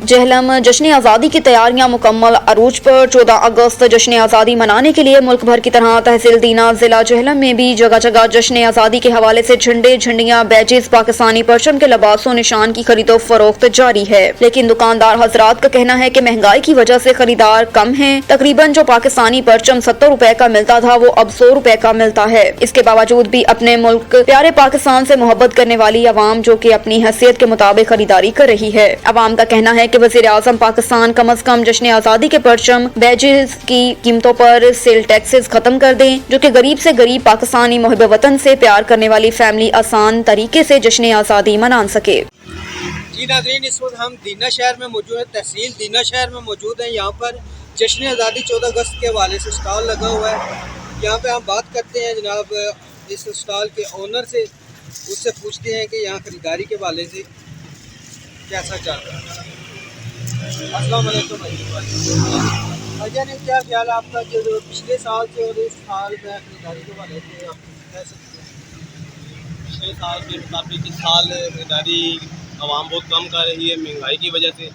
जहलम जश्न आज़ादी की तैयारियां मुकम्मल अरूज पर। 14 अगस्त जश्न आज़ादी मनाने के लिए मुल्क भर की तरह तहसील दीना जिला जहलम में भी जगह जगह जश्न आज़ादी के हवाले से झंडे, झंडियां, बैजेस, पाकिस्तानी परचम के लिबासों निशान की खरीदो फरोख्त जारी है। लेकिन दुकानदार हजरात का कहना है कि महंगाई की वजह से खरीदार कम है। तकरीबन जो पाकिस्तानी परचम 70 रुपए का मिलता था वो अब 100 रुपए का मिलता है। इसके बावजूद भी अपने मुल्क प्यारे पाकिस्तान से मोहब्बत करने वाली अवाम जो कि अपनी हैसियत के मुताबिक खरीदारी कर रही है। अवाम का कहना है कि वज़ीर आज़म पाकिस्तान कम अज कम जश्न आज़ादी के परचम, बैजेस की कीमतों पर सेल टैक्सेस खत्म कर दें, जो कि गरीब से गरीब पाकिस्तानी मुहिब वतन से प्यार करने वाली फैमिली आसान तरीके से जश्न आज़ादी मना सके। जी नाज़रीन, इस वक्त हम दीना शहर में मौजूद है, तहसील दीना शहर में मौजूद है। यहाँ पर जश्न आज़ादी 14 अगस्त के हवाले से स्टॉल लगा हुआ है। यहाँ पे हम बात करते हैं जनाब इस स्टॉल के ओनर से, उससे पूछते हैं कि यहाँ ख़रीदारी के हवाले से कैसा चल रहा है। अस्सलाम वालेकुम भाईजान, क्या ख्याल है आपका जो पिछले साल से और इस साल में खरीदारी के हवाले से आप कह सकते हैं? पिछले साल के मुताबिक इस साल खरीदारी आवाम बहुत कम कर रही है महंगाई की वजह से,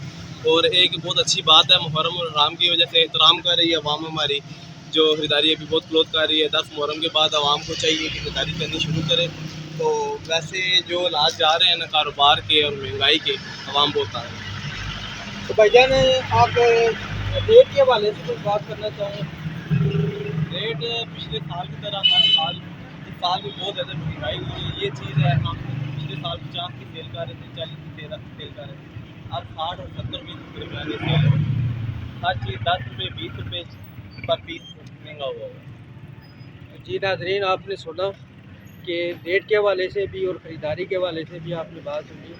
और एक बहुत अच्छी बात है मुहर्रम और हराम की वजह से एहतराम कर रही है आवाम हमारी, जो खरीदारी अभी बहुत क्लोज कर रही है। 10 मुहर्रम के बाद आवाम को चाहिए कि खरीदारी करनी शुरू करे। तो वैसे जो हालात जा रहे हैं ना कारोबार के और महंगाई के, आवाम बहुत आ रही है। तो भाईजान आप रेट के हवाले से कुछ बात करना चाहें? रेट पिछले साल की तरह हर साल इस साल भी बहुत ज़्यादा महंगाई हुई है। ये चीज़ है, हम पिछले साल 50 की सेल कर रहे थे, 40 की सेल कर रहे थे, अब 60 और 70 रुपये की दरमियानी सेल है। हर चीज़ 10 रुपये 20 रुपये पर पीस महंगा हुआ है। जी नाज़रीन, आपने सुना कि रेट के हवाले से भी और ख़रीदारी के हवाले से भी आपने बात सुनी।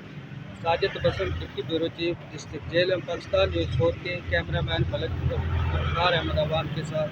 Sajid Basam deputy bureau chief district jail Pakistan news 4 के कैमरामैन मलक अहमद अवाम के साथ